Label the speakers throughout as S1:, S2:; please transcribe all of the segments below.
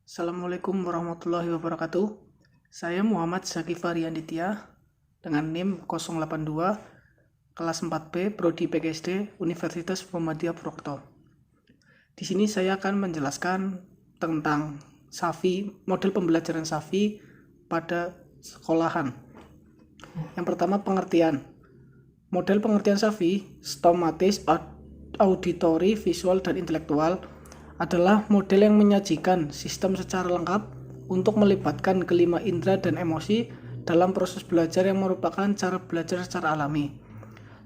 S1: Assalamualaikum warahmatullahi wabarakatuh. Saya Muhammad Zakifari Anditya dengan NIM 082 kelas 4B Prodi PGSD Universitas Muhammadiyah Purwokerto. Di sini saya akan menjelaskan tentang SAFI, model pembelajaran SAFI pada sekolahan. Yang pertama, pengertian. Model pengertian SAFI, stomatis, auditori, visual, dan intelektual adalah model yang menyajikan sistem secara lengkap untuk melibatkan kelima indera dan emosi dalam proses belajar yang merupakan cara belajar secara alami.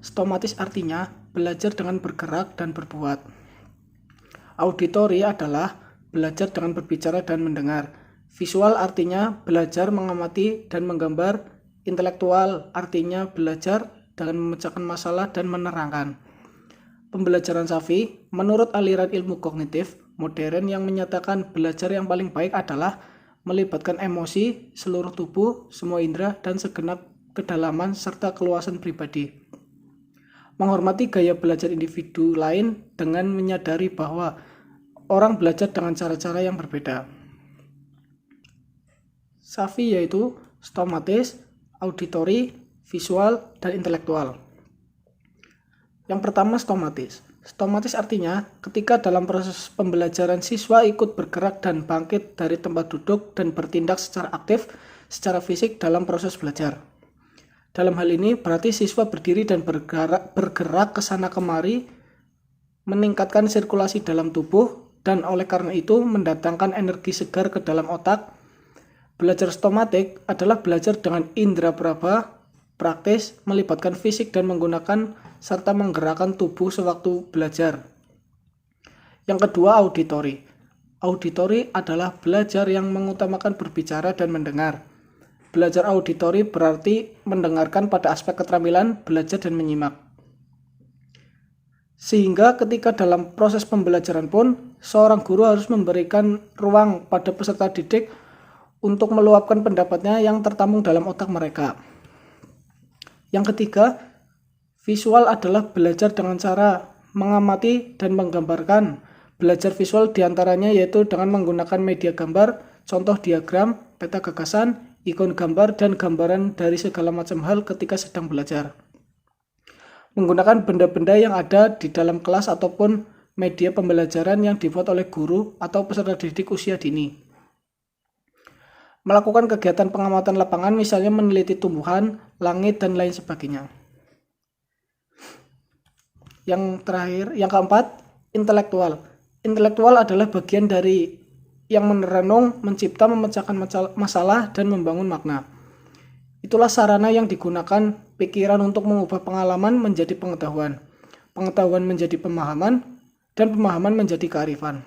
S1: Stomatis artinya belajar dengan bergerak dan berbuat. Auditori adalah belajar dengan berbicara dan mendengar. Visual artinya belajar mengamati dan menggambar. Intelektual artinya belajar dengan memecahkan masalah dan menerangkan. Pembelajaran SAFI menurut aliran ilmu kognitif modern yang menyatakan belajar yang paling baik adalah melibatkan emosi, seluruh tubuh, semua indera, dan segenap kedalaman serta keluasan pribadi. Menghormati gaya belajar individu lain dengan menyadari bahwa orang belajar dengan cara-cara yang berbeda. SAFI yaitu stomatis, auditori, visual, dan intelektual. Yang pertama, stomatis. Stomatis artinya ketika dalam proses pembelajaran siswa ikut bergerak dan bangkit dari tempat duduk dan bertindak secara aktif secara fisik dalam proses belajar. Dalam hal ini berarti siswa berdiri dan bergerak ke sana kemari, meningkatkan sirkulasi dalam tubuh, dan oleh karena itu mendatangkan energi segar ke dalam otak. Belajar stomatik adalah belajar dengan indera praba, praktis, melibatkan fisik dan menggunakan serta menggerakkan tubuh sewaktu belajar. Yang kedua, auditori. Auditori adalah belajar yang mengutamakan berbicara dan mendengar. Belajar auditori berarti mendengarkan pada aspek keterampilan, belajar dan menyimak. Sehingga ketika dalam proses pembelajaran pun, seorang guru harus memberikan ruang pada peserta didik untuk meluapkan pendapatnya yang tertampung dalam otak mereka. Yang ketiga, visual adalah belajar dengan cara mengamati dan menggambarkan. Belajar visual diantaranya yaitu dengan menggunakan media gambar, contoh diagram, peta gagasan, ikon gambar, dan gambaran dari segala macam hal ketika sedang belajar. Menggunakan benda-benda yang ada di dalam kelas ataupun media pembelajaran yang dibuat oleh guru atau peserta didik usia dini. Melakukan kegiatan pengamatan lapangan, misalnya meneliti tumbuhan, langit, dan lain sebagainya. Yang terakhir, yang keempat, intelektual. Intelektual adalah bagian dari yang merenung, mencipta, memecahkan masalah, dan membangun makna. Itulah sarana yang digunakan pikiran untuk mengubah pengalaman menjadi pengetahuan, pengetahuan menjadi pemahaman, dan pemahaman menjadi kearifan.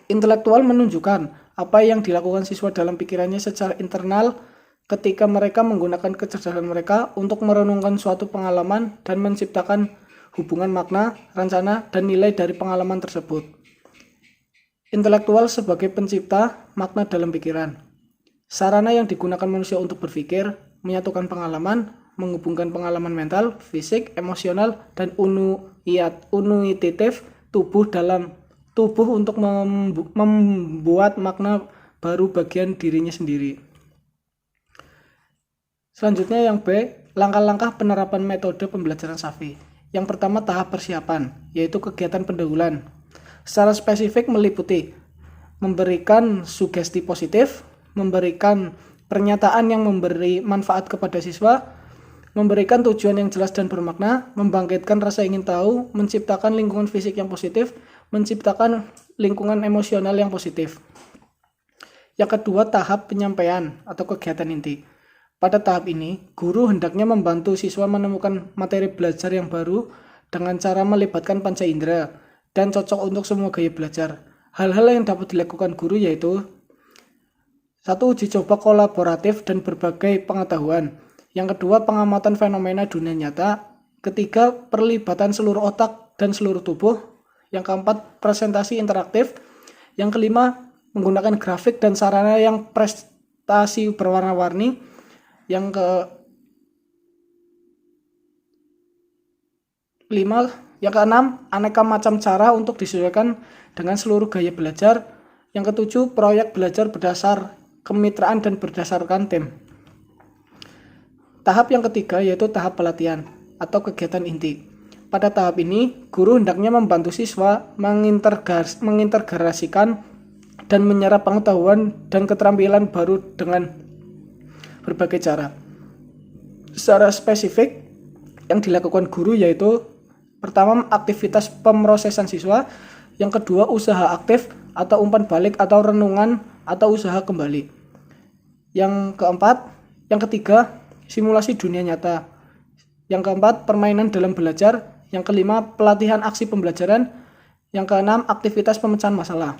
S1: Intelektual menunjukkan apa yang dilakukan siswa dalam pikirannya secara internal ketika mereka menggunakan kecerdasan mereka untuk merenungkan suatu pengalaman dan menciptakan hubungan makna, rencana, dan nilai dari pengalaman tersebut. Intelektual sebagai pencipta makna dalam pikiran. Sarana yang digunakan manusia untuk berpikir, menyatukan pengalaman, menghubungkan pengalaman mental, fisik, emosional, dan unitatif tubuh dalam tubuh untuk membuat makna baru bagian dirinya sendiri. Selanjutnya yang B, langkah-langkah penerapan metode pembelajaran SAFI. Yang pertama, tahap persiapan, yaitu kegiatan pendahuluan. Secara spesifik meliputi memberikan sugesti positif, memberikan pernyataan yang memberi manfaat kepada siswa, memberikan tujuan yang jelas dan bermakna, membangkitkan rasa ingin tahu, menciptakan lingkungan fisik yang positif, menciptakan lingkungan emosional yang positif. Yang kedua, tahap penyampaian atau kegiatan inti. Pada tahap ini, guru hendaknya membantu siswa menemukan materi belajar yang baru dengan cara melibatkan panca indera dan cocok untuk semua gaya belajar. Hal-hal yang dapat dilakukan guru yaitu 1. Uji coba kolaboratif dan berbagai pengetahuan. Yang kedua, pengamatan fenomena dunia nyata. Ketiga, perlibatan seluruh otak dan seluruh tubuh. Yang keempat, presentasi interaktif. Yang kelima, menggunakan grafik dan sarana yang prestasi berwarna-warni. Yang keenam, aneka macam cara untuk disesuaikan dengan seluruh gaya belajar. Yang ketujuh, proyek belajar berdasar kemitraan dan berdasarkan tim. Tahap yang ketiga yaitu tahap pelatihan atau kegiatan inti. Pada tahap ini, guru hendaknya membantu siswa mengintegrasikan dan menyerap pengetahuan dan keterampilan baru dengan berbagai cara. Secara spesifik, yang dilakukan guru yaitu pertama, aktivitas pemrosesan siswa, yang kedua, usaha aktif atau umpan balik atau renungan atau usaha kembali. Yang ketiga, simulasi dunia nyata. Yang keempat, permainan dalam belajar. Yang kelima, pelatihan aksi pembelajaran. Yang keenam, aktivitas pemecahan masalah.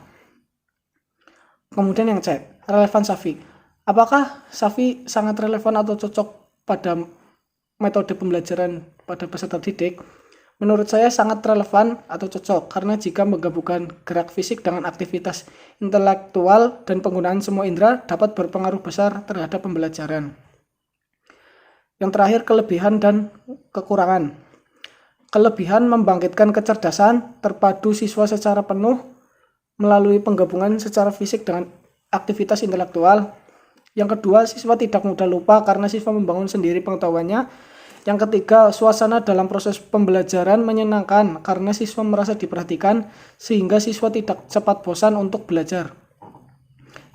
S1: Kemudian yang C, relevan SAFI. Apakah SAFI sangat relevan atau cocok pada metode pembelajaran pada peserta didik? Menurut saya sangat relevan atau cocok karena jika menggabungkan gerak fisik dengan aktivitas intelektual dan penggunaan semua indera dapat berpengaruh besar terhadap pembelajaran. Yang terakhir, kelebihan dan kekurangan. Kelebihan membangkitkan kecerdasan, terpadu siswa secara penuh melalui penggabungan secara fisik dengan aktivitas intelektual. Yang kedua, siswa tidak mudah lupa karena siswa membangun sendiri pengetahuannya. Yang ketiga, suasana dalam proses pembelajaran menyenangkan karena siswa merasa diperhatikan sehingga siswa tidak cepat bosan untuk belajar.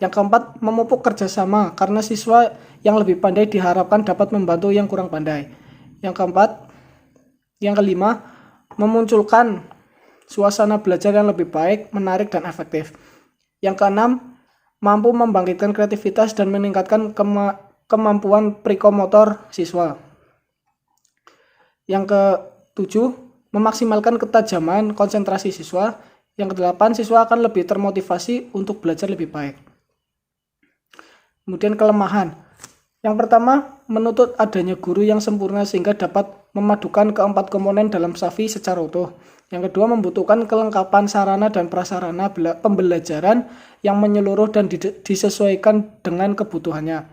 S1: Yang keempat, memupuk kerjasama karena siswa yang lebih pandai diharapkan dapat membantu yang kurang pandai. Yang kelima, memunculkan suasana belajar yang lebih baik, menarik, dan efektif. Yang keenam, mampu membangkitkan kreativitas dan meningkatkan kemampuan psikomotor siswa. Yang ketujuh, memaksimalkan ketajaman konsentrasi siswa. Yang kedelapan, siswa akan lebih termotivasi untuk belajar lebih baik. Kemudian kelemahan. Yang pertama, menuntut adanya guru yang sempurna sehingga dapat memadukan keempat komponen dalam SAFI secara utuh. Yang kedua, membutuhkan kelengkapan sarana dan prasarana pembelajaran yang menyeluruh dan disesuaikan dengan kebutuhannya,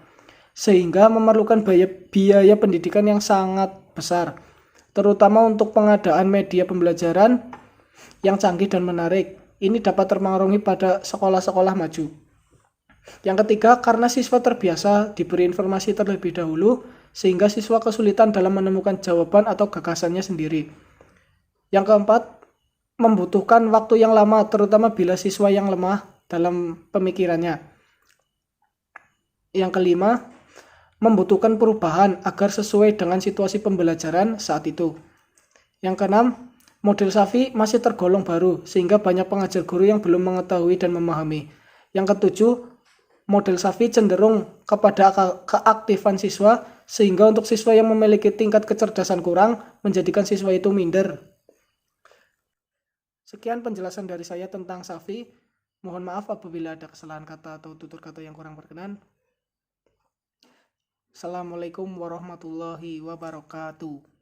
S1: sehingga memerlukan biaya pendidikan yang sangat besar, terutama untuk pengadaan media pembelajaran yang canggih dan menarik. Ini dapat terpengaruhi pada sekolah-sekolah maju. Yang ketiga, karena siswa terbiasa diberi informasi terlebih dahulu, sehingga siswa kesulitan dalam menemukan jawaban atau gagasannya sendiri. Yang keempat, membutuhkan waktu yang lama, terutama bila siswa yang lemah dalam pemikirannya. Yang kelima, membutuhkan perubahan agar sesuai dengan situasi pembelajaran saat itu. Yang keenam, model SAFI masih tergolong baru, sehingga banyak pengajar guru yang belum mengetahui dan memahami. Yang ketujuh, model SAFI cenderung kepada keaktifan siswa, sehingga untuk siswa yang memiliki tingkat kecerdasan kurang, menjadikan siswa itu minder. Sekian penjelasan dari saya tentang SAFI. Mohon maaf apabila ada kesalahan kata atau tutur kata yang kurang berkenan. Assalamualaikum warahmatullahi wabarakatuh.